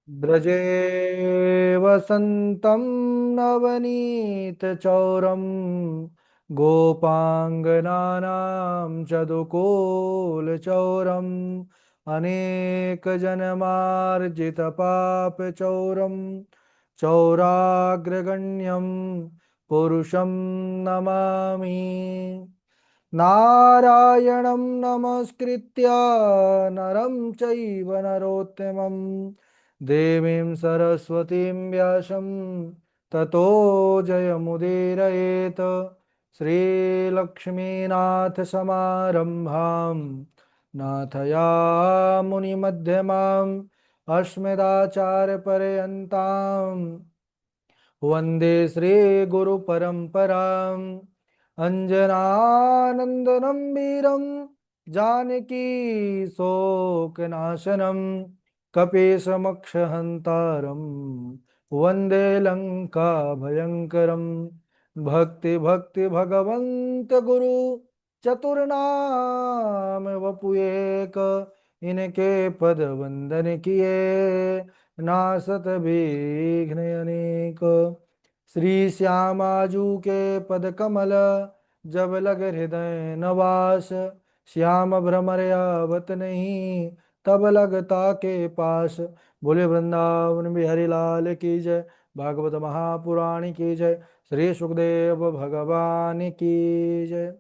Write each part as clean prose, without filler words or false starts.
ब्रजे वसन्तं नवनीतचौरं गोपाङ्गनानां चदुकोलचौरम् अनेकजन्मार्जितपापचौरं चौराग्रगण्यं पुरुषं नमामि। नारायणं नमस्कृत्य नरं चैव नरोत्तमं देवीं सरस्वतीं व्यासं ततो जयमुदीरयेत्। श्रीलक्ष्मीनाथसमारम्भां नाथयामुनिमध्यमाम् अस्मदाचार्यपर्यन्तां वन्दे श्रीगुरुपरम्पराम्। अञ्जनानन्दनं वीरं जानकी शोकनाशनं कपीशमक्षहन्तारं वन्दे लङ्काभयङ्करं। भक्ति भक्ति भगवन्त गुरु चतुर्नाम वपुएक, इनके पद वंदन किए नासत विघ्न अनेक। श्री श्यामाजू के पद कमल जब लग हृदय नवास, श्याम भ्रमर आवत नहीं तब लगता के पास। बोले वृंदावन बिहारी लाल की जय, भागवत महापुराण की जय, श्री सुखदेव भगवान की जय।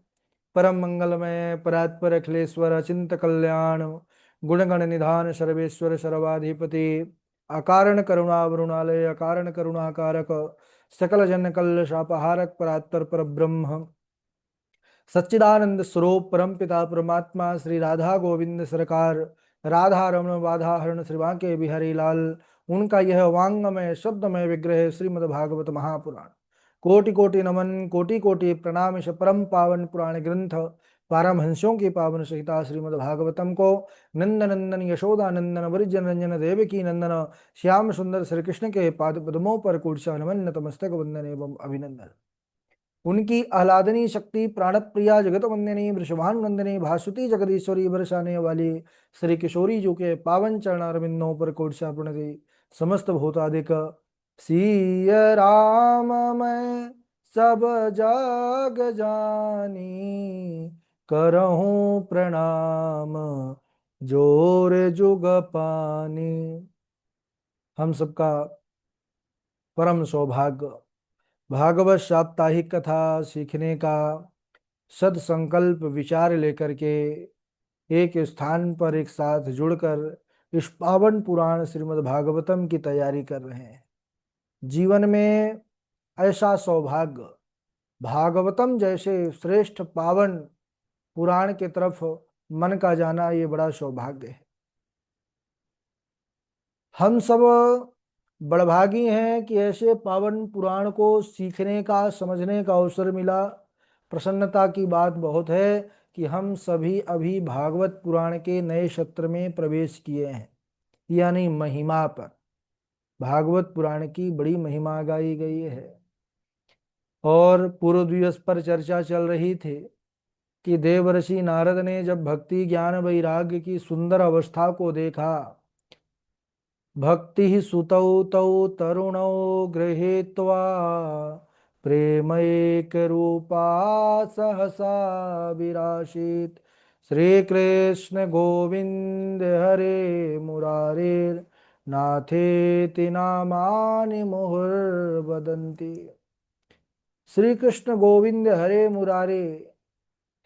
परम मंगलमय परात्पर अखिलेश्वर अचिंत कल्याण गुणगण निधान सर्वेश्वर सर्वाधिपति अकारण करुणा वरुणालय अकारण करुणाकारक सकल जन कल शापहारक परात्पर पर ब्रह्म सच्चिदानंद स्वरूप परम पिता परमात्मा श्री राधा गोविंद सरकार राधा रमण बाधा हरण श्री बांके बिहारी लाल, उनका यह वांगमय शब्दमय विग्रह श्रीमद् भागवत महापुराण। कोटि कोटि नमन कोटि कोटि प्रणाम इस परम पावन पुराण ग्रंथ पारमहंसों की पावन सहिता श्रीमद् भागवतम को नंदन नंदन यशोदा नंदन वरिजन रंजन देवकी नंदन श्याम सुंदर श्री कृष्ण के पाद पद्मों पर कुर्चा नमन नतमस्तक वंदन एवं अभिनंदन। उनकी आह्लादनी शक्ति प्राणप्रिया जगत वंदनी वृषभानुनंदनी भासुती जगदीश्वरी बरसाने वाली श्री किशोरी जी के पावन चरण अरविंदों पर कोटि प्रणति समस्त भूतादिक सिय राम मैं सब जाग जानी, करहूं प्रणाम जोर जुग पानी। हम सबका परम सौभाग्य भागवत साप्ताहिक कथा सीखने का सदसंकल्प विचार लेकर के एक स्थान पर एक साथ जुड़कर इस पावन पुराण श्रीमद् भागवतम की तैयारी कर रहे हैं। जीवन में ऐसा सौभाग्य भागवतम जैसे श्रेष्ठ पावन पुराण के तरफ मन का जाना, ये बड़ा सौभाग्य है। हम सब बड़भागी हैं कि ऐसे पावन पुराण को सीखने का समझने का अवसर मिला। प्रसन्नता की बात बहुत है कि हम सभी अभी भागवत पुराण के नए सत्र में प्रवेश किए हैं, यानी महिमा पर। भागवत पुराण की बड़ी महिमा गाई गई है और पूर्व दिवस पर चर्चा चल रही थी कि देवर्षि नारद ने जब भक्ति ज्ञान वैराग्य की सुंदर अवस्था को देखा, भक्ति सुतौ तौ तरुणौ गृहीत्वा प्रेमैक रूपा सहसा विराशित। श्री कृष्ण गोविंद हरे मुरारे नाथेति नामानि मुहुर्वदन्ति। श्री कृष्ण गोविंद हरे मुरारे,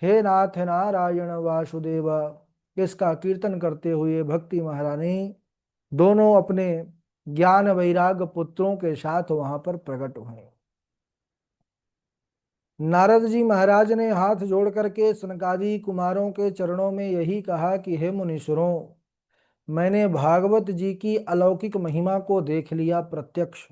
हे नाथ नारायण वासुदेव, इसका कीर्तन करते हुए भक्ति महारानी दोनों अपने ज्ञान वैराग पुत्रों के साथ वहां पर प्रकट हुए। नारद जी महाराज ने हाथ जोड़ करके सनकादि कुमारों के चरणों में यही कहा कि हे मुनीश्वरों, मैंने भागवत जी की अलौकिक महिमा को देख लिया प्रत्यक्ष।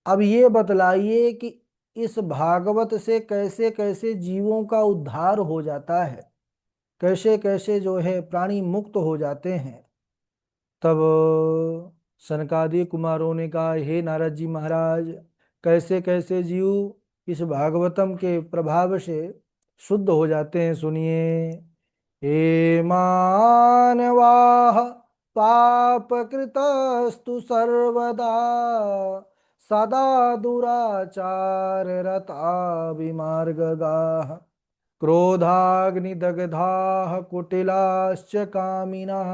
अब ये बतलाइए कि इस भागवत से कैसे कैसे जीवों का उद्धार हो जाता है, कैसे कैसे जो है प्राणी मुक्त हो जाते हैं। तब सनकादि कुमारों ने कहा, हे नारद जी महाराज, कैसे कैसे जीव इस भागवतम के प्रभाव से शुद्ध हो जाते हैं, सुनिए। हे मानवाः पाप कृतस्तु सर्वदा सदा दुराचार रता विमार्गगाः क्रोधाग्निदग्धाः कुटिलाश्च कामिनः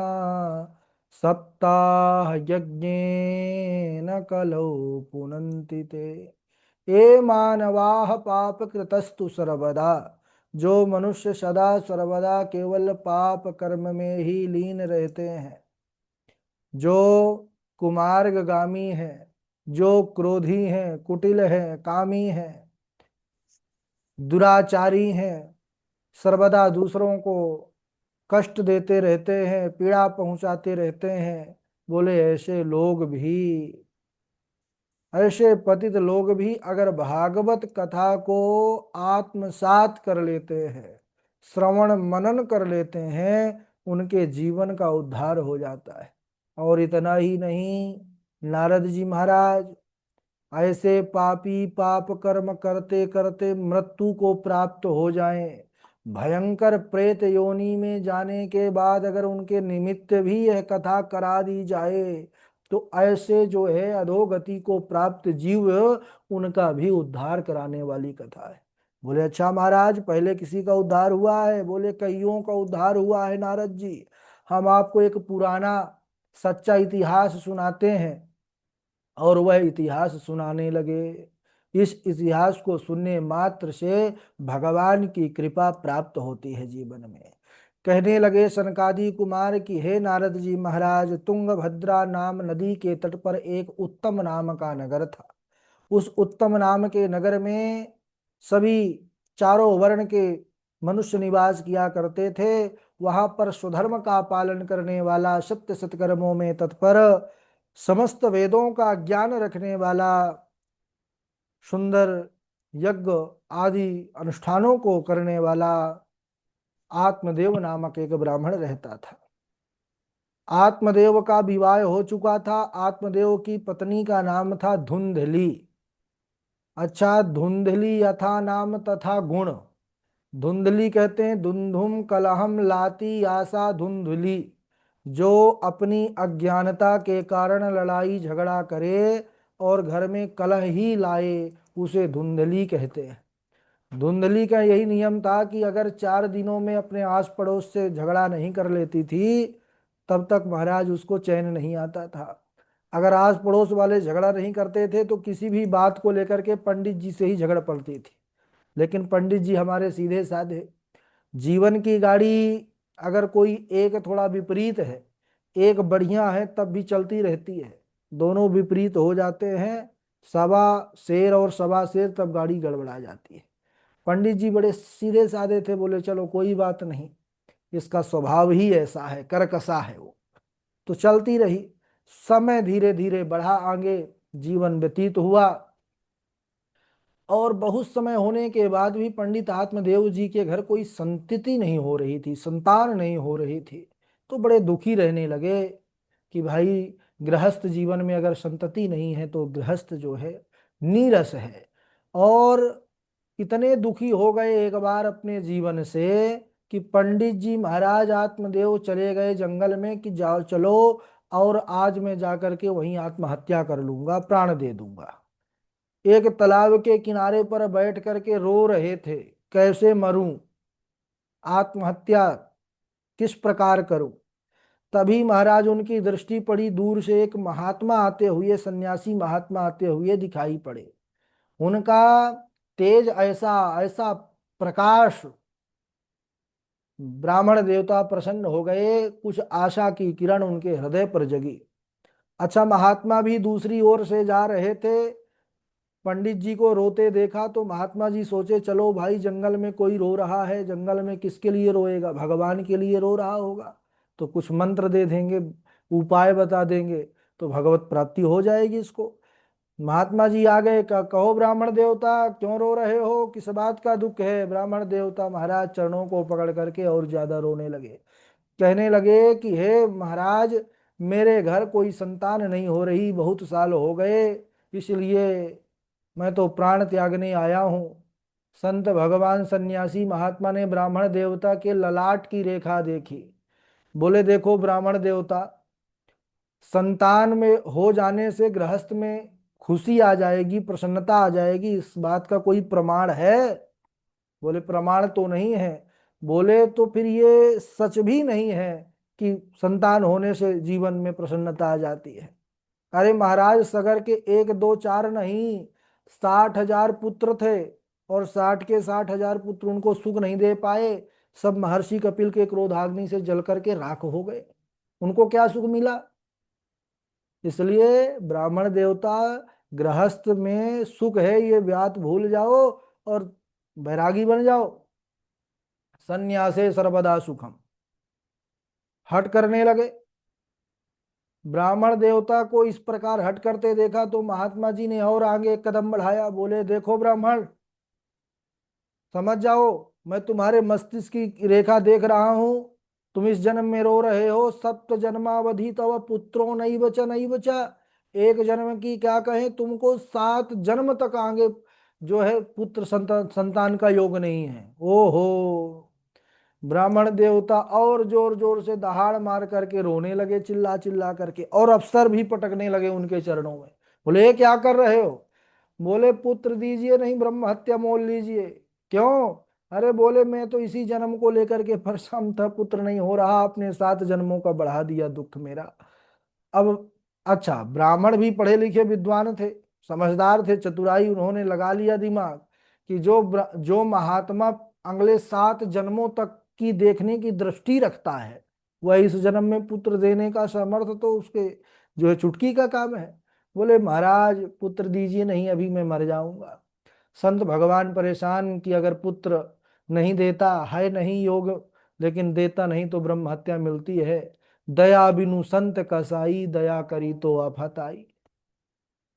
सप्ताह यज्ञेन कलौ पुनन्ति ते। ये मानवाः पाप कृतस्तु सर्वदा, जो मनुष्य सदा सर्वदा केवल पाप कर्म में ही लीन रहते हैं, जो कुमार्गगामी है, जो क्रोधी हैं, कुटिल हैं, कामी हैं, दुराचारी हैं, सर्वदा दूसरों को कष्ट देते रहते हैं, पीड़ा पहुंचाते रहते हैं, बोले ऐसे पतित लोग भी अगर भागवत कथा को आत्मसात कर लेते हैं, श्रवण मनन कर लेते हैं, उनके जीवन का उद्धार हो जाता है। और इतना ही नहीं, नारद जी महाराज ऐसे पापी पाप कर्म करते करते मृत्यु को प्राप्त हो जाएं, भयंकर प्रेत योनि में जाने के बाद अगर उनके निमित्त भी यह कथा करा दी जाए तो ऐसे जो है अधोगति को प्राप्त जीव, उनका भी उद्धार कराने वाली कथा है। बोले अच्छा महाराज, पहले किसी का उद्धार हुआ है? बोले कईयों का उद्धार हुआ है नारद जी। हम आपको एक पुराना सच्चा इतिहास सुनाते हैं। और वह इतिहास सुनाने लगे। इस इतिहास को सुनने मात्र से भगवान की कृपा प्राप्त होती है जीवन में। कहने लगे सनकादि कुमार की, हे नारद जी महाराज, तुंगभद्रा नाम नदी के तट पर एक उत्तम नाम का नगर था। उस उत्तम नाम के नगर में सभी चारों वर्ण के मनुष्य निवास किया करते थे। वहां पर स्वधर्म का पालन करने वाला, सत्य सत्कर्मों में तत्पर, समस्त वेदों का ज्ञान रखने वाला, सुंदर यज्ञ आदि अनुष्ठानों को करने वाला आत्मदेव नामक एक ब्राह्मण रहता था। आत्मदेव का विवाह हो चुका था। आत्मदेव की पत्नी का नाम था धुंधली। अच्छा, धुंधली यथा नाम तथा गुण। धुंधली कहते हैं धुंधुम कलहम लाती आशा धुंधली, जो अपनी अज्ञानता के कारण लड़ाई झगड़ा करे और घर में कलह ही लाए, उसे धुंधली कहते हैं। धुंधली का यही नियम था कि अगर 4 दिनों में अपने आस पड़ोस से झगड़ा नहीं कर लेती थी, तब तक महाराज उसको चैन नहीं आता था। अगर आस पड़ोस वाले झगड़ा नहीं करते थे तो किसी भी बात को लेकर के पंडित जी से ही झगड़ पड़ती थी। लेकिन पंडित जी हमारे सीधे साधे। जीवन की गाड़ी अगर कोई एक थोड़ा विपरीत है, एक बढ़िया है, तब भी चलती रहती है। दोनों विपरीत हो जाते हैं, सवा शेर और सवा शेर, तब गाड़ी गड़बड़ा जाती है। पंडित जी बड़े सीधे साधे थे, बोले चलो कोई बात नहीं, इसका स्वभाव ही ऐसा है, करकसा है वो। तो चलती रही। समय धीरे धीरे बढ़ा आगे, जीवन व्यतीत हुआ। और बहुत समय होने के बाद भी पंडित आत्मदेव जी के घर कोई संतति नहीं हो रही थी, संतान नहीं हो रही थी। तो बड़े दुखी रहने लगे कि भाई, गृहस्थ जीवन में अगर संतति नहीं है तो गृहस्थ जो है नीरस है। और इतने दुखी हो गए एक बार अपने जीवन से कि पंडित जी महाराज आत्मदेव चले गए जंगल में कि जाओ चलो, और आज मैं जाकर के वहीं आत्महत्या कर लूंगा, प्राण दे दूंगा। एक तालाब के किनारे पर बैठ करके रो रहे थे, कैसे मरूं, आत्महत्या किस प्रकार करूं। तभी महाराज उनकी दृष्टि पड़ी, दूर से एक महात्मा आते हुए, सन्यासी महात्मा आते हुए दिखाई पड़े। उनका तेज ऐसा ऐसा प्रकाश, ब्राह्मण देवता प्रसन्न हो गए, कुछ आशा की किरण उनके हृदय पर जगी। अच्छा, महात्मा भी दूसरी ओर से जा रहे थे, पंडित जी को रोते देखा तो महात्मा जी सोचे चलो भाई, जंगल में कोई रो रहा है, जंगल में किसके लिए रोएगा, भगवान के लिए रो रहा होगा, तो कुछ मंत्र दे देंगे, उपाय बता देंगे, तो भगवत प्राप्ति हो जाएगी इसको। महात्मा जी आ गए, कहो ब्राह्मण देवता क्यों रो रहे हो, किस बात का दुख है। ब्राह्मण देवता महाराज चरणों को पकड़ करके और ज्यादा रोने लगे। कहने लगे कि हे महाराज, मेरे घर कोई संतान नहीं हो रही, बहुत साल हो गए, इसलिए मैं तो प्राण त्यागने आया हूँ। संत भगवान सन्यासी महात्मा ने ब्राह्मण देवता के ललाट की रेखा देखी। बोले देखो ब्राह्मण देवता, संतान में हो जाने से गृहस्थ में खुशी आ जाएगी, प्रसन्नता आ जाएगी, इस बात का कोई प्रमाण है? बोले प्रमाण तो नहीं है। बोले तो फिर ये सच भी नहीं है कि संतान होने से जीवन में प्रसन्नता आ जाती है। अरे महाराज, सगर के एक दो चार नहीं, 60,000 पुत्र थे, और 60 के 60,000 पुत्र उनको सुख नहीं दे पाए। सब महर्षि कपिल के क्रोधाग्नि से जल करके राख हो गए। उनको क्या सुख मिला? इसलिए ब्राह्मण देवता, गृहस्थ में सुख है ये बात भूल जाओ और बैरागी बन जाओ। सन्यासे सर्वदा सुखम, हट करने लगे। ब्राह्मण देवता को इस प्रकार हट करते देखा तो महात्मा जी ने और आगे एक कदम बढ़ाया। बोले देखो ब्राह्मण, समझ जाओ, मैं तुम्हारे मस्तिष्क की रेखा देख रहा हूं। तुम इस जन्म में रो रहे हो, सप्त जन्मावधि तव पुत्रो नहीं बचा, नहीं बचा। एक जन्म की क्या कहें, तुमको 7 जन्म तक आगे जो है पुत्र संतान का योग नहीं है। ओहो! ब्राह्मण देवता और जोर जोर से दहाड़ मार करके रोने लगे, चिल्ला चिल्ला करके, और अफसर भी पटकने लगे उनके चरणों में। बोले ये क्या कर रहे हो? बोले पुत्र दीजिए, नहीं ब्रह्म हत्या मोल लीजिए। क्यों? अरे बोले मैं तो इसी जन्म को लेकर के परेशान था, पुत्र नहीं हो रहा, आपने 7 जन्मों का बढ़ा दिया दुख मेरा। अब अच्छा, ब्राह्मण भी पढ़े लिखे विद्वान थे, समझदार थे, चतुराई उन्होंने लगा लिया दिमाग कि जो महात्मा अगले 7 जन्मों तक की देखने की दृष्टि रखता है, वह इस जन्म में पुत्र देने का समर्थ तो उसके जो है चुटकी का काम है। बोले महाराज पुत्र दीजिए, नहीं अभी मैं मर जाऊंगा। संत भगवान परेशान कि अगर पुत्र नहीं देता है, नहीं योग, लेकिन देता नहीं तो ब्रह्म हत्या मिलती है। दया बिनु संत कसाई, दया करी तो आफत आई।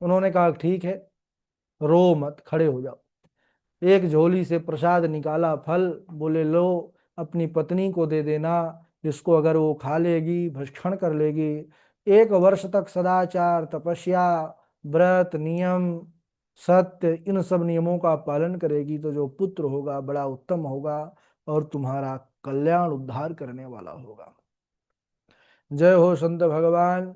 उन्होंने कहा ठीक है, रो मत, खड़े हो जाओ। एक झोली से प्रसाद निकाला, फल, बोले लो अपनी पत्नी को दे देना, जिसको अगर वो खा लेगी, भक्षण कर लेगी, 1 वर्ष तक सदाचार, तपस्या, व्रत, नियम, सत्य, इन सब नियमों का पालन करेगी तो जो पुत्र होगा बड़ा उत्तम होगा और तुम्हारा कल्याण उद्धार करने वाला होगा। जय हो संत भगवान।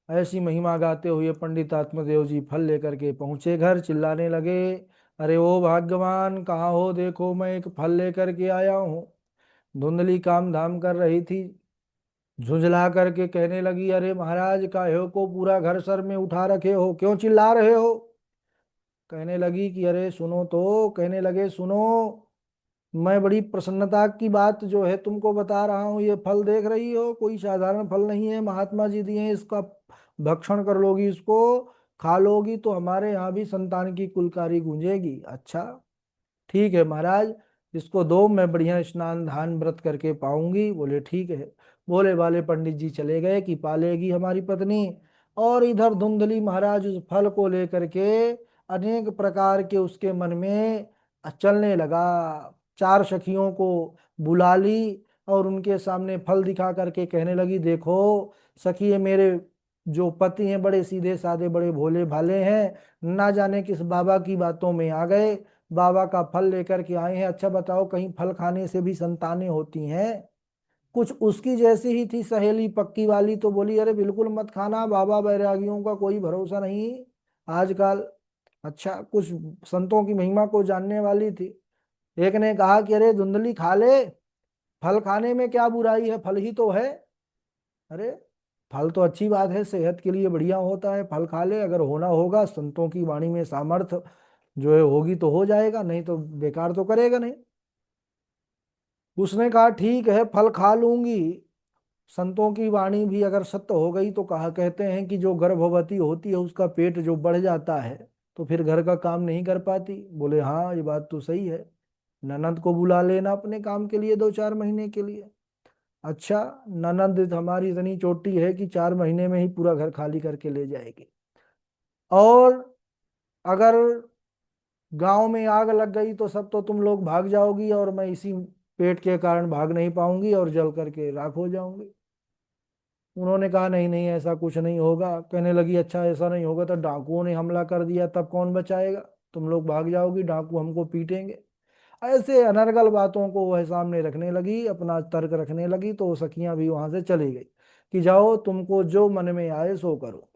ऐसी महिमा गाते हुए पंडित आत्मदेव जी फल लेकर के पहुंचे घर, चिल्लाने लगे, अरे ओ भाग्यवान कहाँ हो, देखो मैं एक फल लेकर के आया हूँ। धुंधली काम धाम कर रही थी, झुंझला करके कहने लगी, अरे महाराज काहे को पूरा घर सर में उठा रखे हो, क्यों चिल्ला रहे हो? कहने लगी कि अरे सुनो तो, कहने लगे सुनो, मैं बड़ी प्रसन्नता की बात जो है तुमको बता रहा हूँ। ये फल देख रही हो, कोई साधारण फल नहीं है, महात्मा जी दिए हैं, इसका भक्षण कर लोगी, इसको खा लोगी तो हमारे यहाँ भी संतान की कुलकारी गूंजेगी। अच्छा ठीक है महाराज, इसको दो, मैं बढ़िया स्नान ध्यान व्रत करके पाऊंगी। बोले ठीक है। बोले वाले पंडित जी चले गए कि पालेगी हमारी पत्नी। और इधर धुंधली महाराज उस फल को लेकर के अनेक प्रकार के उसके मन में चलने लगा। 4 सखियों को बुला ली और उनके सामने फल दिखा करके कहने लगी, देखो सखी, ये मेरे जो पति हैं बड़े सीधे साधे, बड़े भोले भाले हैं, ना जाने किस बाबा की बातों में आ गए, बाबा का फल लेकर के आए हैं। अच्छा बताओ, कहीं फल खाने से भी संतानें होती हैं? कुछ उसकी जैसी ही थी सहेली पक्की वाली, तो बोली अरे बिल्कुल मत खाना, बाबा बैरागियों का कोई भरोसा नहीं आजकल। अच्छा, कुछ संतों की महिमा को जानने वाली थी। एक ने कहा कि अरे धुंधली खा ले, फल खाने में क्या बुराई है, फल ही तो है। अरे फल तो अच्छी बात है, सेहत के लिए बढ़िया होता है, फल खा ले, अगर होना होगा संतों की वाणी में सामर्थ्य जो है होगी तो हो जाएगा, नहीं तो बेकार तो करेगा नहीं। उसने कहा ठीक है फल खा लूंगी, संतों की वाणी भी अगर सत्य हो गई तो कहा कहते हैं कि जो गर्भवती होती है उसका पेट जो बढ़ जाता है तो फिर घर का काम नहीं कर पाती। बोले हाँ ये बात तो सही है, ननद को बुला लेना अपने काम के लिए 2-4 महीने के लिए। अच्छा, ननद हमारी इतनी चोटी है कि 4 महीने में ही पूरा घर खाली करके ले जाएगी। और अगर गांव में आग लग गई तो सब तो तुम लोग भाग जाओगी और मैं इसी पेट के कारण भाग नहीं पाऊंगी और जल करके राख हो जाऊंगी। उन्होंने कहा नहीं नहीं ऐसा कुछ नहीं होगा। कहने लगी अच्छा ऐसा नहीं होगा तो डाकुओं ने हमला कर दिया तब कौन बचाएगा, तुम लोग भाग जाओगी, डाकू हमको पीटेंगे। ऐसे अनर्गल बातों को वह सामने रखने लगी, अपना तर्क रखने लगी, तो वो सखियां भी वहां से चली गई। कि जाओ तुमको जो मन में आए सो करो।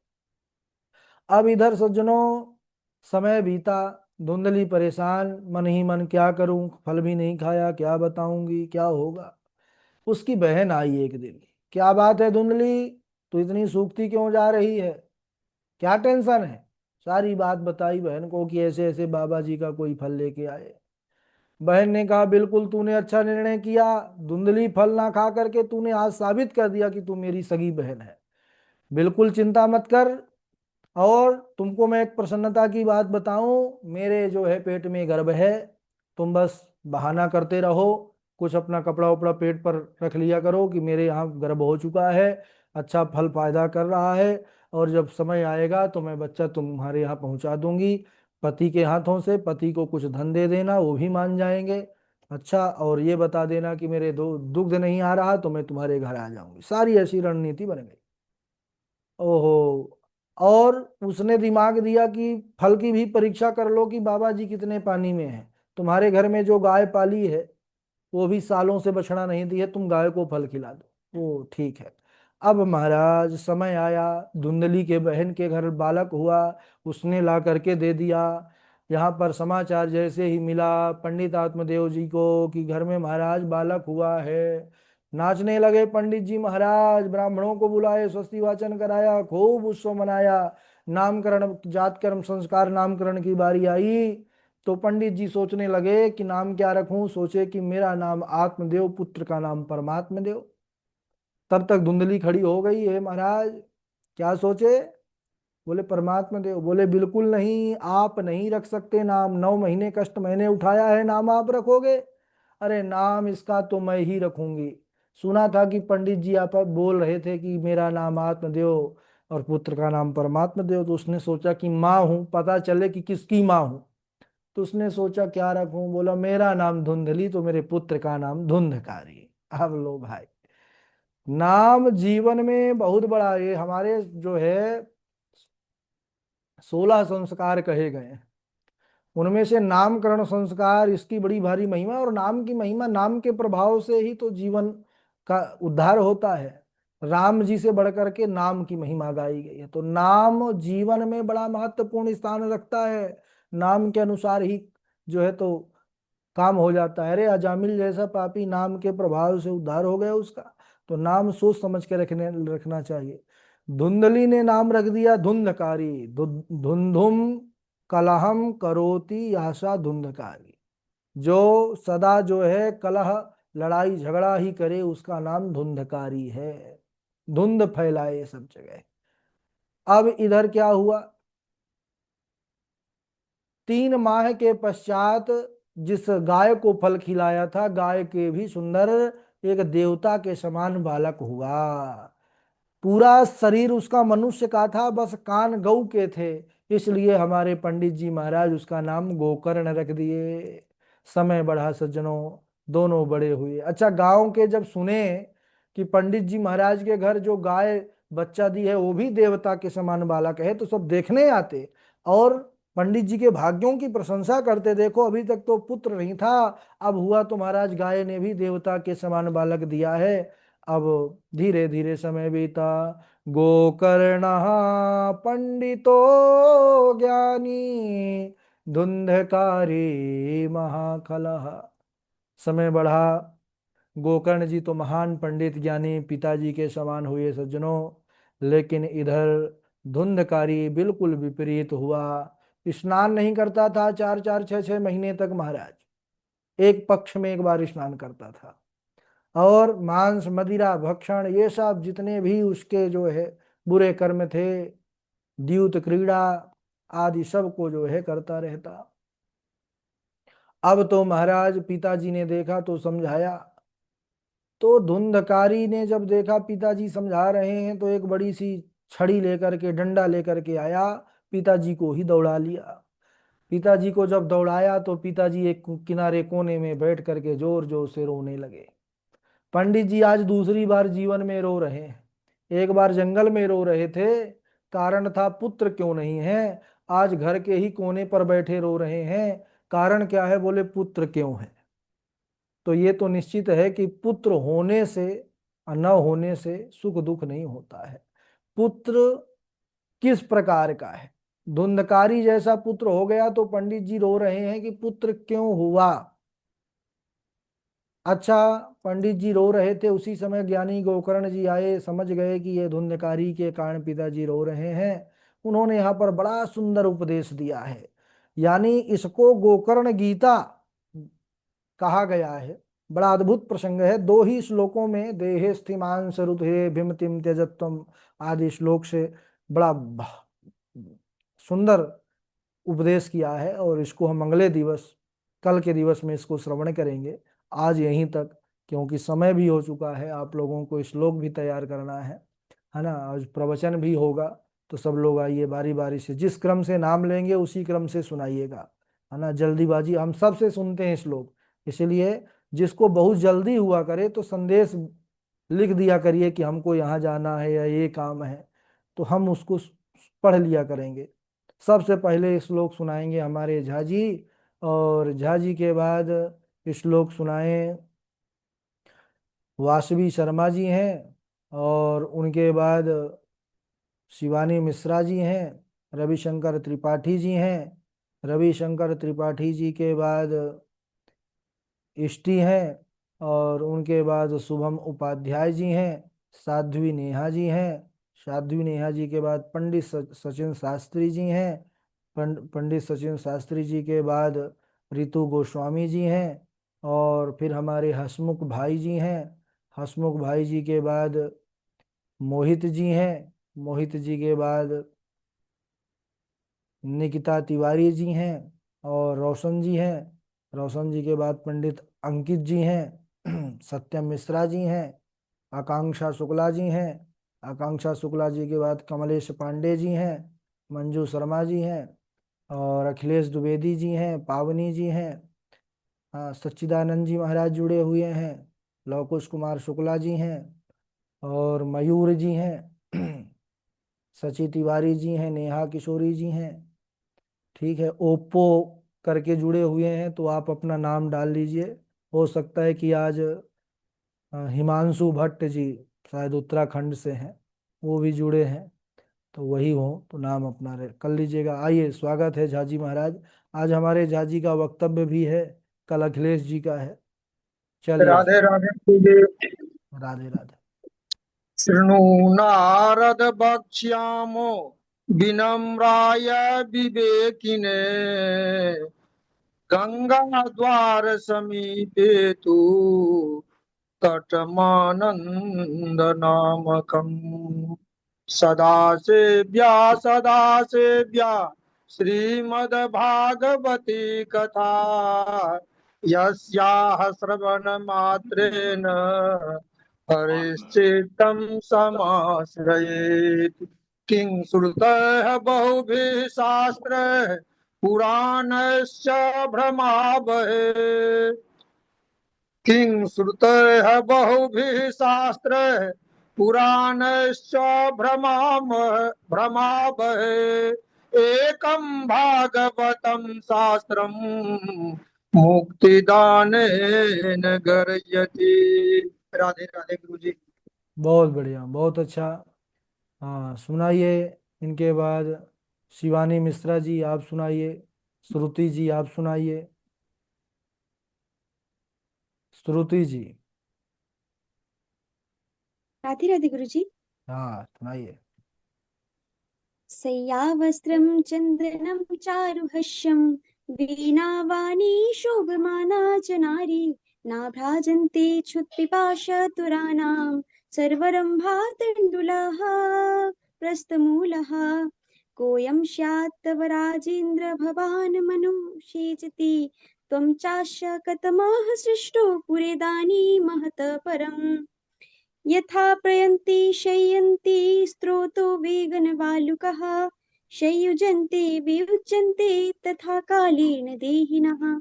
अब इधर सज्जनों समय बीता, धुंधली परेशान, मन ही मन क्या करूं, फल भी नहीं खाया, क्या बताऊंगी क्या होगा। उसकी बहन आई एक दिन, क्या बात है धुंधली, तू इतनी सूखती क्यों जा रही है, क्या टेंशन है। सारी बात बताई बहन को कि ऐसे ऐसे बाबा जी का कोई फल लेके आए। बहन ने कहा बिल्कुल तूने अच्छा निर्णय किया, धुंधली फल ना खा करके तूने आज साबित कर दिया कि तू मेरी सगी बहन है। बिल्कुल चिंता मत कर। और तुमको मैं एक प्रसन्नता की बात बताऊं, मेरे जो है पेट में गर्भ है। तुम बस बहाना करते रहो, कुछ अपना कपड़ा उपड़ा पेट पर रख लिया करो कि मेरे यहाँ गर्भ हो चुका है, अच्छा फल पैदा कर रहा है, और जब समय आएगा तो मैं बच्चा तुम्हारे यहाँ पहुंचा दूंगी पति के हाथों से। पति को कुछ धन दे देना, वो भी मान जाएंगे। अच्छा, और ये बता देना कि मेरे दो दुग्ध नहीं आ रहा तो मैं तुम्हारे घर आ जाऊंगी। सारी ऐसी रणनीति बन गई। ओहो। और उसने दिमाग दिया कि फल की भी परीक्षा कर लो कि बाबा जी कितने पानी में हैं। तुम्हारे घर में जो गाय पाली है वो भी सालों से बछड़ा नहीं दी है, तुम गाय को फल खिला दो। वो ठीक है। अब महाराज समय आया, धुंधली के बहन के घर बालक हुआ, उसने ला करके दे दिया। यहाँ पर समाचार जैसे ही मिला पंडित आत्मदेव जी को कि घर में महाराज बालक हुआ है, नाचने लगे पंडित जी महाराज, ब्राह्मणों को बुलाए, स्वस्ति वाचन कराया, खूब उत्सव मनाया। नामकरण, जातकर्म संस्कार नामकरण की बारी आई तो पंडित जी सोचने लगे कि नाम क्या रखूं। सोचे कि मेरा नाम आत्मदेव, पुत्र का नाम परमात्म देव। तब तक धुंधली खड़ी हो गई है महाराज, क्या सोचे, बोले परमात्मा देव। बोले बिल्कुल नहीं, आप नहीं रख सकते नाम, 9 महीने कष्ट मैंने उठाया है, नाम आप रखोगे। अरे नाम इसका तो मैं ही रखूंगी। सुना था कि पंडित जी आप बोल रहे थे कि मेरा नाम आत्मदेव और पुत्र का नाम परमात्मा देव, तो उसने सोचा कि माँ हूं, पता चले कि किसकी माँ हूं। तो उसने सोचा क्या रखूं, बोला मेरा नाम धुंधली तो मेरे पुत्र का नाम धुंधकारी। अब लो भाई, नाम जीवन में बहुत बड़ा, ये हमारे जो है 16 संस्कार कहे गए हैं, उनमें से नामकरण संस्कार, इसकी बड़ी भारी महिमा। और नाम की महिमा, नाम के प्रभाव से ही तो जीवन का उद्धार होता है। राम जी से बढ़कर के नाम की महिमा गाई गई है, तो नाम जीवन में बड़ा महत्वपूर्ण स्थान रखता है। नाम के अनुसार ही जो है तो काम हो जाता है। अरे अजामिल जैसा पापी नाम के प्रभाव से उद्धार हो गया उसका। तो नाम सोच समझ के रखना चाहिए। धुंधली ने नाम रख दिया धुंधकारी, धुंधुम कलहम करोति आशा धुंधकारी। जो सदा जो है कलह, लड़ाई झगड़ा ही करे, उसका नाम धुंधकारी है, धुंध फैलाए सब जगह। अब इधर क्या हुआ, 3 माह के पश्चात जिस गाय को फल खिलाया था, गाय के भी सुंदर एक देवता के समान बालक हुआ। पूरा शरीर उसका मनुष्य का था, बस कान गऊ के थे, इसलिए हमारे पंडित जी महाराज उसका नाम गोकर्ण रख दिए। समय बढ़ा सज्जनों, दोनों बड़े हुए। अच्छा, गांव के जब सुने कि पंडित जी महाराज के घर जो गाय बच्चा दी है वो भी देवता के समान बालक है, तो सब देखने आते और पंडित जी के भाग्यों की प्रशंसा करते। देखो अभी तक तो पुत्र नहीं था, अब हुआ तो महाराज गाय ने भी देवता के समान बालक दिया है। अब धीरे धीरे समय बीता, गोकर्ण पंडितो ज्ञानी धुंधकारी महाखलः। समय बढ़ा, गोकर्ण जी तो महान पंडित ज्ञानी पिताजी के समान हुए सज्जनों, लेकिन इधर धुंधकारी बिल्कुल विपरीत हुआ। स्नान नहीं करता था 4 4 6 6 महीने तक महाराज, एक पक्ष में एक बार स्नान करता था। और मांस मदिरा भक्षण ये सब जितने भी उसके जो है बुरे कर्म थे, द्यूत क्रीड़ा आदि सब को जो है करता रहता। अब तो महाराज पिताजी ने देखा तो समझाया। तो धुंधकारी ने जब देखा पिताजी समझा रहे हैं तो एक बड़ी सी छड़ी लेकर के, डंडा लेकर के आया, पिताजी को ही दौड़ा लिया। पिताजी को जब दौड़ाया तो पिताजी एक किनारे कोने में बैठ करके जोर जोर से रोने लगे। पंडित जी आज दूसरी बार जीवन में रो रहे हैं, एक बार जंगल में रो रहे थे, कारण था पुत्र क्यों नहीं है। आज घर के ही कोने पर बैठे रो रहे हैं, कारण क्या है, बोले पुत्र क्यों है। तो ये तो निश्चित है कि पुत्र होने से न होने से सुख दुख नहीं होता है। पुत्र किस प्रकार का है? धुंधकारी जैसा पुत्र हो गया तो पंडित जी रो रहे हैं कि पुत्र क्यों हुआ। अच्छा, पंडित जी रो रहे थे, उसी समय ज्ञानी गोकर्ण जी आए, समझ गए कि ये धुंधकारी के कारण पिताजी रो रहे हैं। उन्होंने यहाँ पर बड़ा सुंदर उपदेश दिया है, यानी इसको गोकर्ण गीता कहा गया है। बड़ा अद्भुत प्रसंग है। दो ही श्लोकों में देहे स्थिमान सरुते भीमतिम त्यजत्वम आदि श्लोक से बड़ा सुंदर उपदेश किया है। और इसको हम अगले दिवस, कल के दिवस में इसको श्रवण करेंगे। आज यहीं तक, क्योंकि समय भी हो चुका है, आप लोगों को श्लोक भी तैयार करना है ना। आज प्रवचन भी होगा, तो सब लोग आइए बारी बारी से, जिस क्रम से नाम लेंगे उसी क्रम से सुनाइएगा, है ना। जल्दीबाजी हम सब से सुनते हैं श्लोक, इसलिए जिसको बहुत जल्दी हुआ करे तो संदेश लिख दिया करिए कि हमको यहाँ जाना है या ये काम है, तो हम उसको पढ़ लिया करेंगे। सबसे पहले श्लोक सुनाएंगे हमारे झा जी, और झा जी के बाद श्लोक सुनाएं वासवी शर्मा जी हैं, और उनके बाद शिवानी मिश्रा जी हैं, रविशंकर त्रिपाठी जी हैं, रविशंकर त्रिपाठी जी के बाद इष्टि हैं, और उनके बाद शुभम उपाध्याय जी हैं, साध्वी नेहा जी हैं, साध्वी नेहा जी के बाद पंडित सचिन शास्त्री जी हैं, पंडित सचिन शास्त्री जी के बाद रितु गोस्वामी जी हैं, और फिर हमारे हसमुख भाई जी हैं, हसमुख भाई जी के बाद मोहित जी हैं, मोहित जी के बाद निकिता तिवारी जी हैं, और रोशन जी हैं, रोशन जी के बाद पंडित अंकित जी हैं, सत्यम मिश्रा जी हैं, आकांक्षा शुक्ला जी हैं, आकांक्षा शुक्ला जी के बाद कमलेश पांडे जी हैं, मंजू शर्मा जी हैं, और अखिलेश द्विवेदी जी हैं, पावनी जी हैं, हाँ, सच्चिदानंद जी महाराज जुड़े हुए हैं, लवकुश कुमार शुक्ला जी हैं, और मयूर जी हैं, सची तिवारी जी हैं, नेहा किशोरी जी हैं। ठीक है, ओप्पो करके जुड़े हुए हैं, तो आप अपना नाम डाल लीजिए। हो सकता है कि आज हिमांशु भट्ट जी शायद उत्तराखंड से हैं, वो भी जुड़े हैं, तो वही हो तो नाम अपना कर लीजिएगा। आइए, स्वागत है झाजी महाराज। आज हमारे झाजी का वक्तव्य भी है, कल अखिलेश जी का है। चलिए, राधे राधे तुझे। राधे राधे। शृणु नारद भक्ष्यामो विनम्राय विवेकिने गंगा द्वार समीपे तु तटमानंद नामकम् सदा सेव्या श्रीमद्भागवती कथा यस्याः श्रवण मात्रेण हरिश्चित्तं समाश्रयेत्। किं श्रुतः बहुभिः शास्त्रैः पुराणस्य भ्रमावहे किं श्रुतः बहुभिः शास्त्रैः पुराणस्य भ्रमावहे एकं भागवतं शास्त्रं मुक्तिदानेन गर्यति। राधे राधे गुरु जी। बहुत बढ़िया, बहुत अच्छा। हाँ, सुनाइए। इनके बाद शिवानी मिश्रा जी आप सुनाइए, श्रुति जी आप सुनाइए, श्रुति जी। राधे राधे गुरुजी। हाँ, सुनाइए। शय्यावस्त्रं चन्दनं चारुहस्यं वीणावाणी शोभमाना च नारी नाभ्राजन्ते क्षुत्पिपाशतुराणां सर्वरम्भातण्डुलः प्रस्थमूलः कोऽयं स्यात् तव राजेन्द्र भवान् मनुषेचति त्वं चास्य कतमः सृष्टो पुरेदानी महतः परम् यथा प्रयन्ति शय्यन्ति स्रोतो वेगनवालुकः शय्युजन्ते वियुज्यन्ते तथा कालेन देहिनः।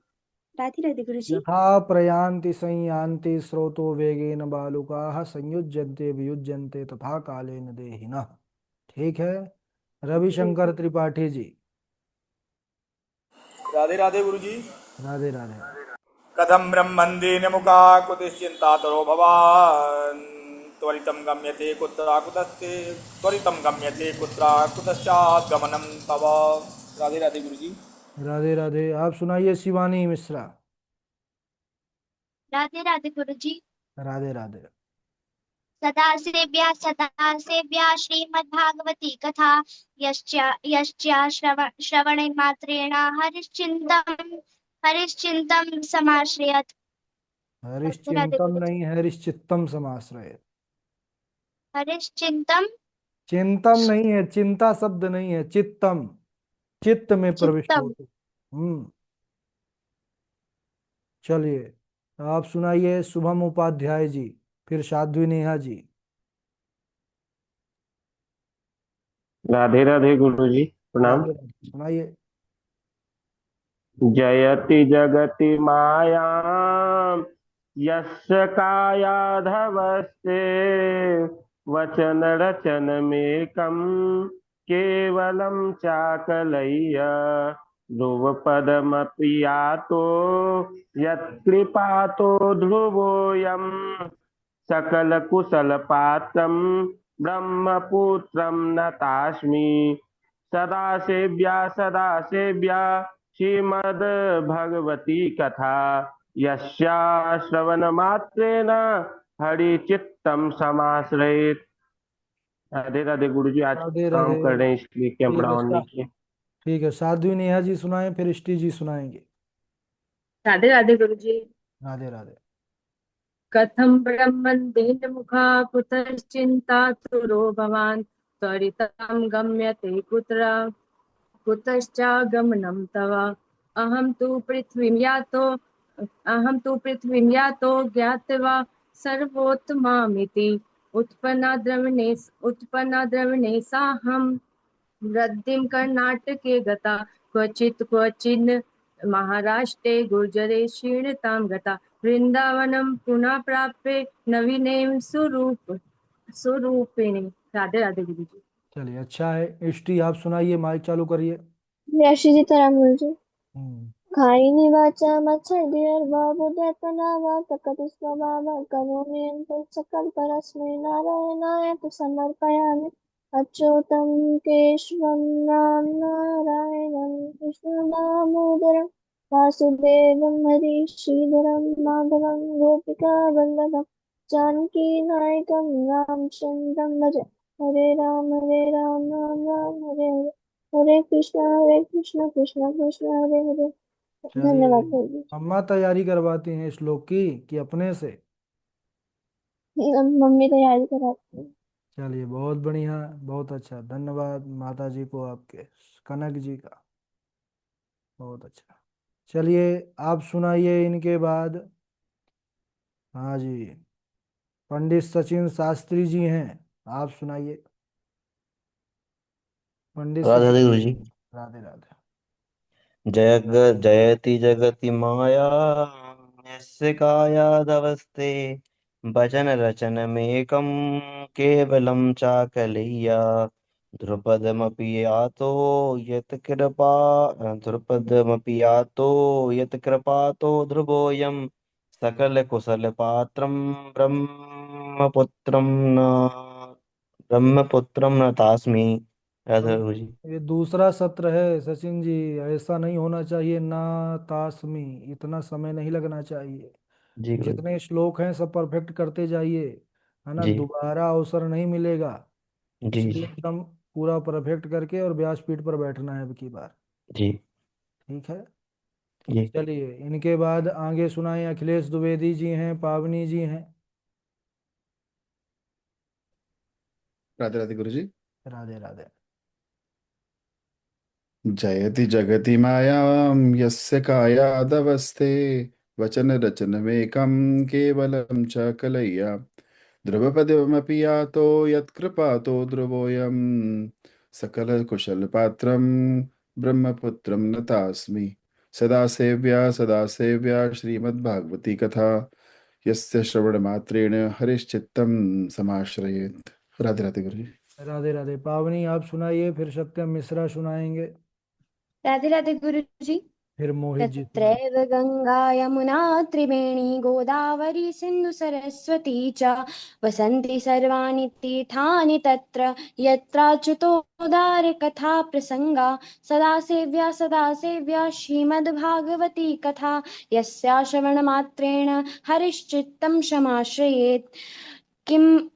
राधे राधे गुरुजी। यथा प्रयान्ति संयान्ति स्रोतो वेगेन बालुकाः संयुज्यन्ते वियुज्यन्ते तथा कालेन देहिनः। ठीक है, रविशंकर त्रिपाठी जी। राधे राधे गुरु जी। राधे राधे। कथम ब्रह्मंदीन मुखा कुतिश्चिंतातरो भवान् त्वरितं गम्यते कुत्र कुतस्ते त्वरितं गम्यते कुत्र कुतश्चात् गमनं तव। राधे राधे गुरु जी। राधे राधे। आप सुनाइए शिवानी मिश्रा। राधे राधे गुरु जी। राधे राधे। सदा सेव्या श्रीमद्भागवती कथा यश्च श्रवणे मात्रेण हरिश्चिंतम समाश्रयत। राधे राधे हरिश्चिंतम गुरु जी। नहीं, हरिश्चित्तम समाश्रय। हरिश्चिंतम चिंतम नहीं है, चिंता शब्द नहीं है, चित्तम, चित्त में प्रविष्ट चित्तम। होते। चलिए, आप सुनाइए शुभम उपाध्याय जी, फिर साध्वी नेहा जी। राधे राधे गुरु जी, प्रणाम। राधे राधे, सुनाइए। जयति जगति माया यस्य कायाधवस्ते वचन रचन मेकम केवलं चाकलय्य ध्रुवपदमपि यातो यत्कृपातो ध्रुवोऽयं सकल कुशल पात्रं ब्रह्मपुत्रं नतास्मि। सदा सेव्या श्रीमद् भगवती कथा यस्या श्रवण मात्रेण हरि चित्तम समाश्रयेत। राधे राधे गुरु जी, आज राधे काम राधे। कर रहे हैं इसलिए ठीक कैमरा है ऑन नहीं किया। ठीक है, साध्वी नेहा जी सुनाएं, फिर इष्टि जी सुनाएंगे। राधे राधे गुरु जी। राधे राधे। कथं ब्रह्मन्तेन मुखा कुतश्चिन्तातुरो भवान् त्वरितं गम्यते कुत्र कुतश्चागमनं तव। अहं तु पृथ्वीं यातो ज्ञात्वा सर्वोत्तमामिति उत्पन्ना द्रविणे साहं वृद्धिं कर्णाटके गता क्वचिन् महाराष्ट्रे गुर्जरे क्षीणतां गता वृंदावनं पुनः प्राप्य नवीनेम स्वरूपिणी। राधे राधे गुरु जी। चलिए, अच्छा है। इष्टि आप सुनाइए, माइक चालू करिए। Yashiditaram Guruji. हम्म। Kaini vacha machadiyarva buddhatmanava prakatisvabhava karomiyantu sakal parasmai narayanaaya tu samarpayami achyutam keshvam ram narayanam krishnadamodaram vasudevam hari sridharam madhavam gopika vallabham janki naikam ramchandram bhaja hare ram ram ram hare hare हरे कृष्णा कृष्णा कृष्णा हरे हरे। चलिए, धन्यवाद प्रभु। अम्मा तैयारी करवाती हैं श्लोक की कि अपने से? मम्मी तैयारी कराती है। चलिए, बहुत बढ़िया, बहुत अच्छा। धन्यवाद माता जी को, आपके कनक जी का, बहुत अच्छा। चलिए, आप सुनाइए इनके बाद। हाँ जी, पंडित सचिन शास्त्री जी हैं, आप सुनाइए। पंडित राधे सचिन। राधे गुरु जी। राधे राधे। जयति जगति माया यस्य कायादवस्ते भजन रचनमेकं केवलं चाकलय्या ध्रुपदमपि यातो यत्कृपातो ध्रुवोऽयं सकलकुशलपात्रं ब्रह्मपुत्रं न ब्रह्मपुत्रं न तास्मि। राधा अब गुरु जी। ये दूसरा सत्र है सचिन जी, ऐसा नहीं होना चाहिए ना। तासमी, इतना समय नहीं लगना चाहिए। जी गुरु जी। जितने श्लोक हैं सब परफेक्ट करते जाइए, है ना, जी दोबारा अवसर नहीं मिलेगा। जी इसलिए जी एकदम पूरा परफेक्ट करके और व्यासपीठ पर बैठना है अब की बार। जी ठीक है। जी। चलिए, इनके बाद आगे सुनाए। अखिलेश द्विवेदी जी हैं, पावनी जी हैं। राधे राधे गुरु जी। राधे राधे। जयति जगति मायां यस्य कायादवस्थे वचन रचनमेकं केवलं च कलय्या ध्रुवपदमपि यातो यत्कृपातो ध्रुवोऽयं सकलकुशलपात्रं ब्रह्मपुत्रं नतास्मि। सदा सेव्या श्रीमद्भागवती कथा यस्य श्रवणमात्रेण हरिश्चित्तं समाश्रयेत्। राधे राधे गुरु जी। राधे राधे। पावनी आप सुनाइए, फिर सत्यम मिश्रा सुनाएंगे। राधे राधे गुरु जी। फिर मोहित जी सुनाए। तत्रैव गङ्गा यमुना त्रिवेणी गोदावरी सिन्धु सरस्वती च वसन्ति सर्वाणि तीर्थानि तत्र यत्राच्युतोदार कथा प्रसङ्गा सदा सेव्या श्रीमद्भागवती कथा यस्या श्रवणमात्रेण हरिश्चित्तं समाश्रयेत् किं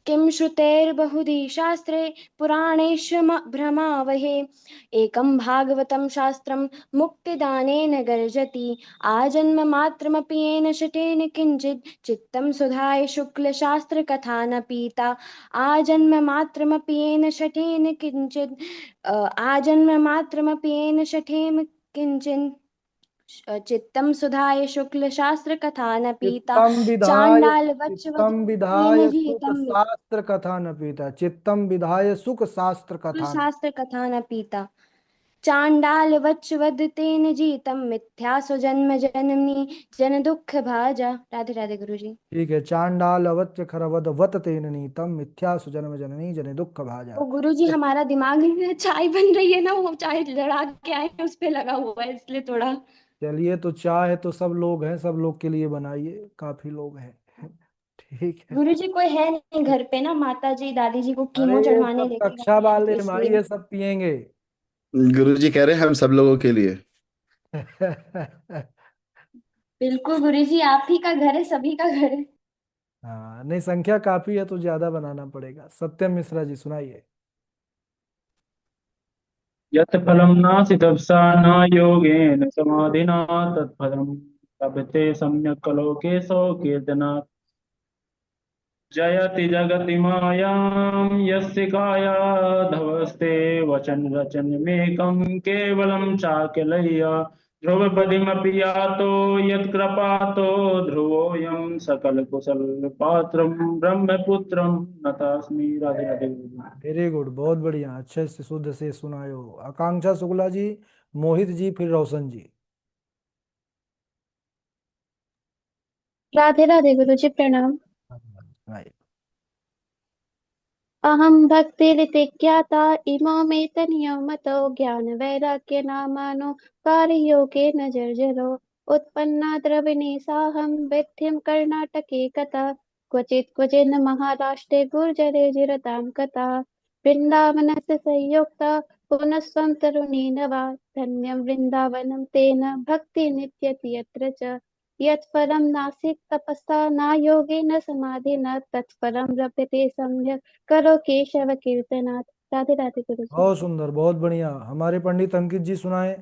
किं श्रुतेर्बहुधी शास्त्रे पुराणेषु भ्रमावहे एकं भागवतं शास्त्रं मुक्तिदानेन गर्जति आजन्ममात्रमपि येन शठेन किञ्चित् चित्तं सुधाय शुक्लशास्त्रकथा न पीता आजन्ममात्रमपि येन शठेन किञ्चित् आजन्ममात्रमपि येन शठेन किञ्चित् चित्तं सुधाय शुक्लशास्त्रकथा न पीता चित्तम चाण्डालवच्वदेन विधाय सुख जिहितं शास्त्र कथा न पीता, चित्तम विधाय सुख शास्त्र कथा न। शास्त्रकथा न पीता चाण्डालवच्वद तेन जीतं मिथ्या स्वजन्म जननी जन दुःख भाजा। राधे राधे गुरु जी। ठीक है, चांडाल अवच्य खरवद वत तेन नीतम मिथ्या सुजन्म जननी जने दुख भाजा। वो गुरु जी हमारा दिमाग में चाय बन रही है ना, वो चाय लड़ा के आए हैं, उस पे लगा हुआ है इसलिए थोड़ा। चलिए, तो चाय तो सब लोग हैं, सब लोग के लिए बनाइए, काफी लोग हैं। ठीक है। गुरु जी कोई है नहीं घर पे ना, माता जी दादी जी को अरे कीमो ये चढ़वाने सब लेके कक्षा गए हैं तो वाले भाई, इसलिए। ये सब पियेंगे। गुरुजी कह रहे हैं हम सब लोगों के लिए। बिल्कुल गुरु जी, आप ही का घर है, सभी का घर है। हाँ, नहीं, संख्या काफी है तो ज्यादा बनाना पड़ेगा। सत्यम मिश्रा जी सुनाइए। यत् फलं नास्ति तपसा न योगेन समाधिना तत्फलं लभते सम्यक् लोकेशो कीर्तनात् जयति जगति मायां यस्य काया धवस्ते वचन रचनमेकं केवलं चाकलय्य ध्रुवपदिमपि यातो यत्कृपातो ध्रुवोऽयं सकलकुशल पात्रं ब्रह्मपुत्रं नतास्मि। राधे राधे। वेरी गुड, बहुत बढ़िया, अच्छे से शुद्ध से सुनाए हो। आकांक्षा शुक्ला जी, मोहित जी, फिर रोशन जी। राधे राधे गुरु जी, प्रणाम। सुनाइए। अहं भक्तिरिति इमामेतन्यमतो ज्ञानवैराग्यनामानो कार्ययोगेन जर्जरो उत्पन्ना द्रविणेशाहं विद्धिं कर्णाटके कथा क्वचित् क्वचिन् महाराष्ट्रे गुर्जरे जिरतां कथा वृन्दावनस्य संयुक्ता पुनस्त्वं तरुणेन वा धन्यं वृन्दावनं तेन भक्तिनित्यति यत्र च यत्फलं नासीत् तपसा न योगेन समाधिना तत्फलं लभते सम्यक् करो केशव कीर्तनाथ। राधे राधे गुरु जी। बहुत सुंदर, बहुत बढ़िया। हमारे पंडित अंकित जी सुनाए,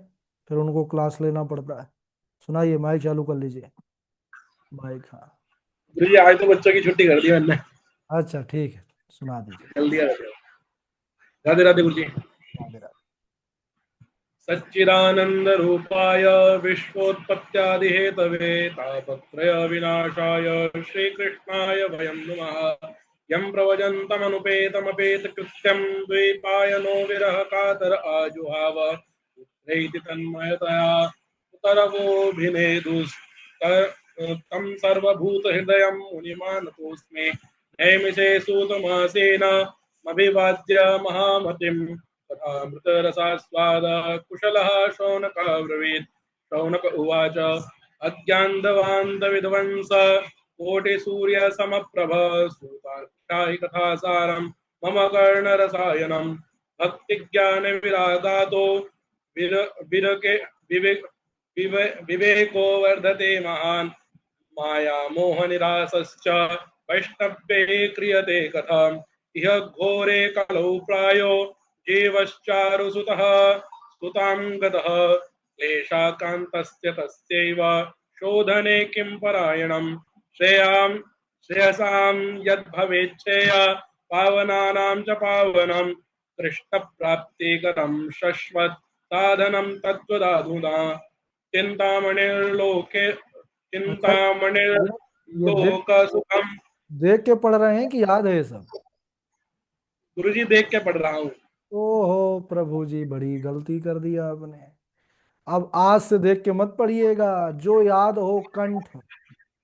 फिर उनको क्लास लेना पड़ता है। सुनाइए, माइक चालू कर लीजिए। माइक, हाँ। गुरु जी आज तो बच्चों की छुट्टी कर दी मैंने। अच्छा ठीक है, सुना दीजिए। जल्दी आ जाओ। राधे राधे गुरु जी। राधे राधे। सच्चिदानंद रूपाय विश्वोत्पत्त्यादि हेतवे तापत्रय विनाशाय श्रीकृष्णाय वयं नुमः। यं प्रवजन्तमनुपेतमपेत कृत्यं द्वैपायनो विरह कातर आजुहाव पुत्रैति तन्मयतया तं सर्वभूतहृदयं मुनिमानतोऽस्मि नैमिषे सूतमासेन अभिवाद्य महामतिम् तथामृतरसास्वाद कुशलः शौनकः ब्रवीत्। शौनक उवाच अज्ञानध्वान्तविध्वंस कोटिसूर्यसमप्रभ सूताख्यायि कथासारं मम कर्णरसायनं भक्तिज्ञानविरागातो विरके विवेको वर्धते महान् माया मोहनिरासश्च वैष्णव्ये क्रियते कथम् इह घोरे कलौ प्रायो जीवश्चारुसुतः सुतां गतः क्लेशाकान्तस्य तस्यैव शोधने किं परायणम् श्रेयसां यद्भवेच्छेय पावनानां च पावनं कृष्णप्राप्तिकरं शश्वत् साधनं तत्त्वदाधुना ये चिंतामणिर्लोक सुखम। देख के पढ़ रहे हैं कि याद है ये सब? गुरुजी देख के पढ़ रहा हूँ। ओहो प्रभु जी, बड़ी गलती कर दी आपने। अब आज से देख के मत पढ़िएगा, जो याद हो कंठ,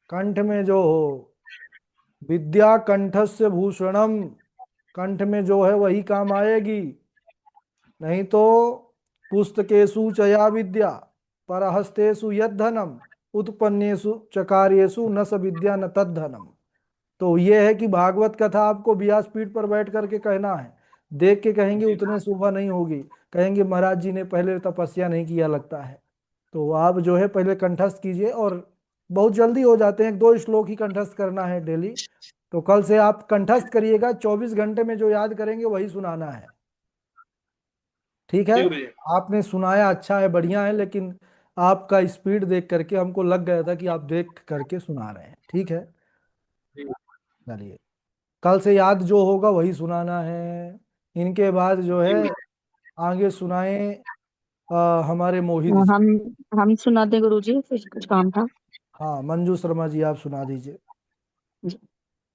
कंठ में जो हो। विद्या कंठस्य भूषणम, कंठ में जो है वही काम आएगी, नहीं तो पुस्तकेषु चया विद्या। परहस्तेषु यद्धनम उत्पन्नेषु चकार्येषु न स विद्या न तद्धनम। तो ये है कि भागवत कथा आपको व्यासपीठ पर बैठ करके कहना है, देख के कहेंगे उतने शोभा नहीं होगी, कहेंगे महाराज जी ने पहले तपस्या नहीं किया लगता है। तो आप जो है पहले कंठस्थ कीजिए, और बहुत जल्दी हो जाते हैं, 2 श्लोक ही कंठस्थ करना है डेली। तो कल से आप कंठस्थ करिएगा, 24 घंटे में जो याद करेंगे वही सुनाना है, ठीक है। जी गुरुजी। आपने सुनाया अच्छा है, बढ़िया है, लेकिन आपका स्पीड देख करके हमको लग गया था कि आप देख करके सुना रहे हैं, ठीक है। जी चलिए, कल से याद जो होगा वही सुनाना है। इनके बाद जो जी है गुरुजी। आगे सुनाएं हमारे मोहित जी। हम हम सुनाते गुरुजी, कुछ काम था। हाँ, मंजू शर्मा जी आप सुना दीजिए। जी।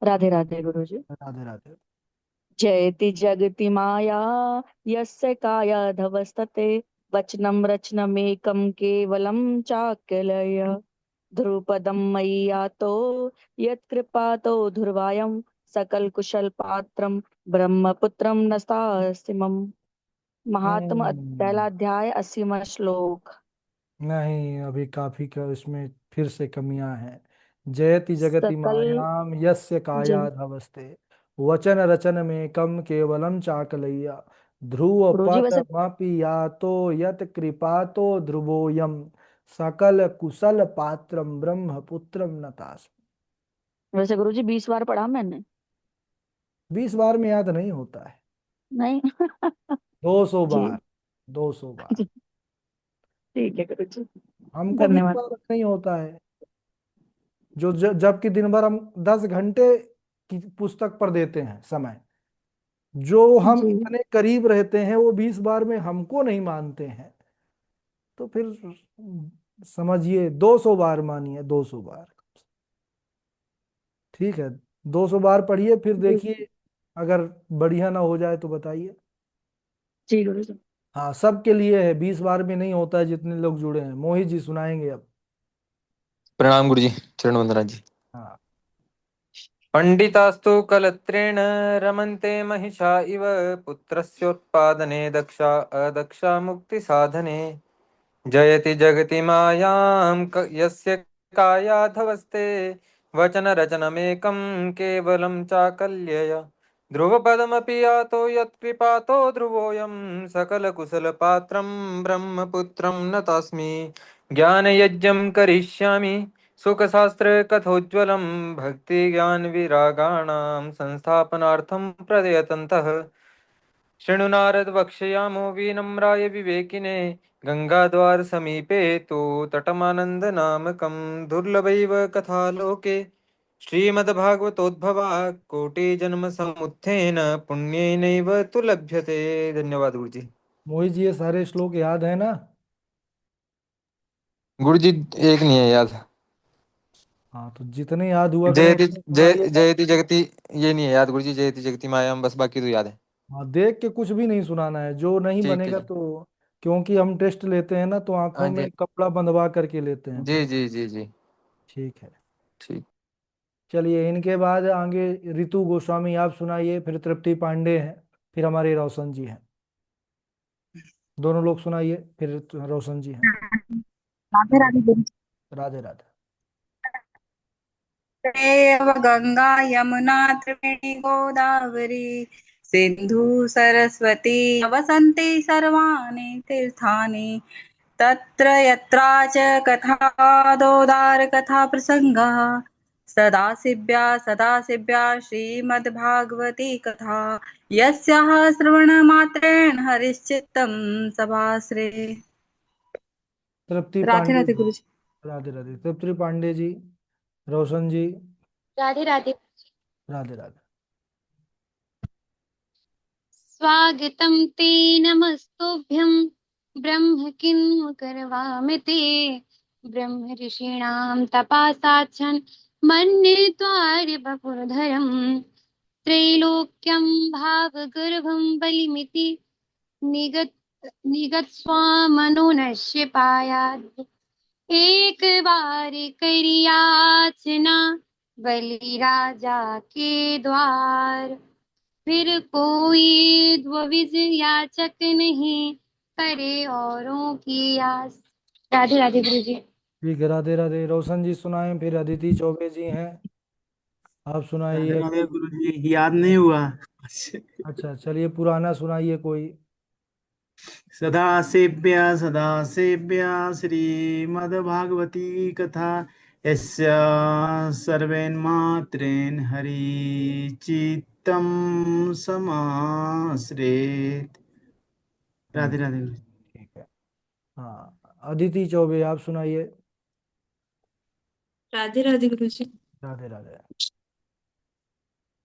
राधे राधे गुरुजी। राधे राधे। जयति जगति माया यस्य काया धवस्तते वचनं रचनमेकं केवलं चाकलय ध्रुपदं मय्यातो यत्कृपातो ध्रुवायं सकल कुशल पात्रं ब्रह्मपुत्रं नस्तास्तिमम्। महात्म पहला हम्म, अध्याय 80वां श्लोक। नहीं, अभी काफी का इसमें फिर से कमियां हैं। जयति जगति सकल मायाम यस्य जी काया धवस्ते वचन रचन में कम केवलम चाकलय्या ध्रुव गुरुजी, पद वैसे मपि यातो यत कृपातो ध्रुवोयम सकल कुशल पात्रम ब्रह्मपुत्रम नतास्म। वैसे गुरुजी 20 बार पढ़ा मैंने। 20 बार में याद नहीं होता है, नहीं 200 जी बार 200 बार। ठीक है गुरुजी, हमको भी इस धन्यवाद। बार नहीं होता है, जबकि दिन भर हम 10 घंटे की पुस्तक पर देते हैं समय, जो हम जी इतने करीब रहते हैं वो 20 बार में हमको नहीं मानते हैं। तो फिर समझिए 200 बार, मानिए 200 बार, ठीक है। 200 बार पढ़िए, फिर जी देखिए अगर बढ़िया ना हो जाए तो बताइए। जी गुरुजी। हाँ, सबके लिए है, 20 बार में नहीं होता है जितने लोग जुड़े हैं। मोहित जी सुनाएंगे अब। प्रणाम गुरुजी, चरण वंदना जी। हाँ। पंडितास्तु कलत्रेण रमन्ते महिषा इव पुत्रस्योत्पादने दक्षा अदक्षा मुक्ति साधने जयति जगति मायां यस्य कायाधवस्ते वचन रचनमेकं केवलं चाकल्यय ध्रुवपदमपि यातो यत्कृपातो ध्रुवोऽयं सकलकुशलपात्रं ब्रह्मपुत्रं नतास्मि ज्ञानयज्ञं करिष्यामि सुखशास्त्रकथोज्ज्वलं भक्तिज्ञानविरागाणां संस्थापनार्थं प्रयतन्तः शृणु नारद वक्ष्यामो विनम्राय विवेकिने गंगाद्वार समीपे तु तटमानन्दनामकं दुर्लभैव कथालोके श्रीमद्भागवतोद्भवा कोटिजन्म समुत्थेन पुण्येनैव तु लभ्यते। धन्यवाद गुरुजी। मोहित जी, ये सारे श्लोक याद है ना? गुरुजी एक नहीं है याद। हाँ, तो जितने याद हुआ करें जयति उतने सुनाइएगा। जयति जगति ये नहीं है याद गुरुजी, जयति जगति मायाम बस, बाकी तो याद है। हाँ, देख के कुछ भी नहीं सुनाना है, जो नहीं ठीक है बनेगा जी। तो। क्योंकि हम टेस्ट लेते हैं ना, तो हाँ आंखों में जी। कपड़ा बंधवा करके लेते हैं जी फिर। जी जी जी। ठीक है। ठीक। चलिए, इनके बाद आगे रितु गोस्वामी आप सुनाइए, फिर तृप्ति पांडे हैं, फिर हमारे रोशन जी हैं। दोनों लोग सुनाइए, फिर रोशन जी हैं। राधे राधे गुरु। राधे राधे। एव गंगा यमुना त्रिवेणी गोदावरी सिंधु सरस्वती वसन्ति सर्वाणि तीर्थानि तत्र यत्रा च कथादोदार कथा प्रसंगः सदाशिव्या श्रीमद्भागवती कथा यस्याः श्रवणमात्रेण हरिश्चित्तं सभासरे। तृप्ति राधे पांडे राधे जी। गुरु जी। राधे राधे। तृप्ति पांडे जी, रोशन जी। राधे राधे। राधे राधे। स्वागतं ते नमस्तुभ्यं ब्रह्म किं करवामि ते ब्रह्म ऋषीणां तपासाच्छन् मन्ये त्वार्य वपुर्धरम् त्रैलोक्यं भावगर्भं बलिमिति निगत्स्वामनो नश्य पायात् एकबार करियाचना बलि राजा के द्वार फिर कोई द्विज याचक नहीं करे औरों की आस। राधे राधे गुरु जी। ठीक है, राधे राधे। रोशन जी सुनाएं, फिर अदिति चौबे जी हैं, आप राधे सुनाइए राधे कोई। गुरु जी, याद नहीं हुआ। अच्छा चलिए, पुराना सुनाइए कोई। सदा सेव्या श्रीमद्भागवती कथा यस्य सर्वेन्मात्रेण हरिचित्तं समाश्रेत। राधे राधे गुरु जी। ठीक है। हाँ, अदिति चौबे आप सुनाइए। राधे राधे गुरु जी। राधे राधे।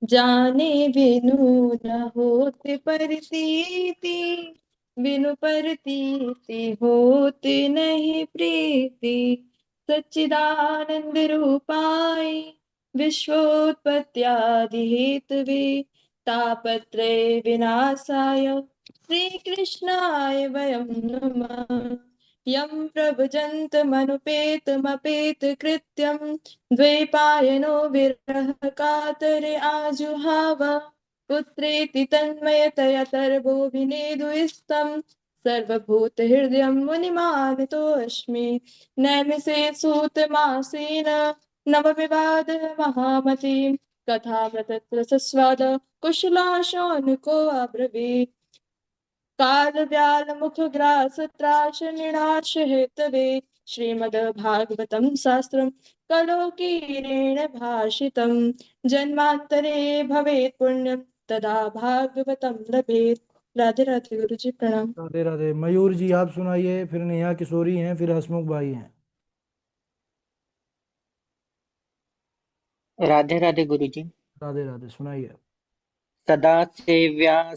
जाने बिनु न होत परतीति, बिनु परतीति होत नहीं प्रीति। सच्चिदानंद रूपाय विश्वोत्पत्त्यादि हेतवे, तापत्रय विनाशाय श्री कृष्णाय वयं नमः। यं प्रभुजन्तमनुपेतमपेत कृत्यं, द्वैपायनो विरह कातरे आजुहाव। पुत्रेति तन्मयतया तर्वोऽभिनेदुस्तं, सर्वभूतहृदयं मुनिमानतोऽस्मि। नैमिषे सूतमासेन नवमि महामतिं, कथामृतत्र सस्वाद कुशलाशोऽनुको अब्रवीत्। काल व्याल मुख ग्रास त्राश निराश हेतवे, श्रीमद्भागवतं शास्त्रं कलो कीरेण भाषितं। जन्मांतरे भवेत् पुण्यं तदा भागवतं लभेत्। राधे राधे गुरु जी, प्रणाम। राधे राधे। मयूर जी आप सुनाइए, फिर नेहा किशोरी हैं, फिर हसमुख भाई हैं। राधे राधे गुरु जी। राधे राधे, सुनाइए।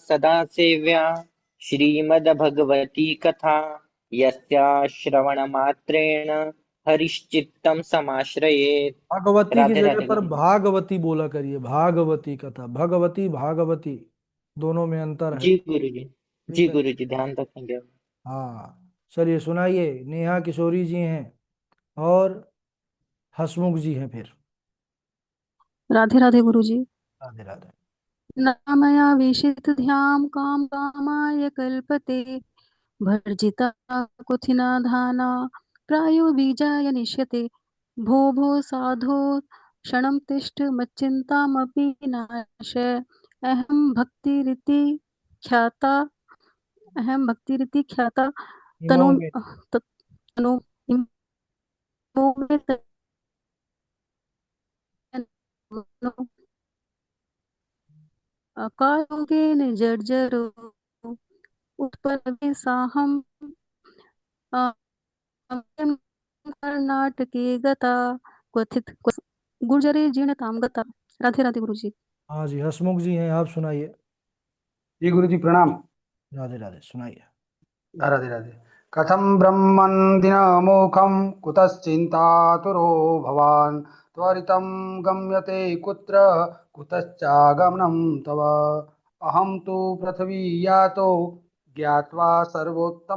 सदा सेव्या श्रीमद्भगवती कथा यस्या श्रवणमात्रेण हरिश्चित्तं समाश्रयेत्। भागवती की राधे जगह राधे पर गुरु जी। भागवती बोला करिए, भागवती कथा। भगवती भागवती दोनों में अंतर है। जी गुरु जी। जी ठीक है। गुरु जी, ध्यान रखेंगे। हाँ चलिए, सुनाइए। नेहा किशोरी जी हैं और हसमुख जी हैं फिर। राधे राधे गुरु जी। राधे राधे। नामया विशित ध्याम काम कामाय कल्पते, भर्जिता कुथिना धाना प्रायो बीजाय निश्यते। भो भो साधो क्षणं तिष्ठ मच्चिन्तामपि नाश, अहं भक्तिरिति ख्याता तनु इमों में तनु इमो में तनु अकायोगेन जर्जरो उत्पलवे साहं कर्नाटके गता क्वथित गुर्जरे जीर्णतां गता। राधे राधे गुरु जी। हाँ जी, हसमुख जी हैं, आप सुनाइए। जी गुरु जी, प्रणाम। राधे राधे, सुनाइए। राधे राधे। कथं ब्रह्मन् दिनमुखं कुतश्चिन्तातुरो भवान्, त्वरितं गम्यते कुत्र कुतश्चागमनं तव। अहं तु पृथिवी यातो ज्ञात्वा सर्वोत्तम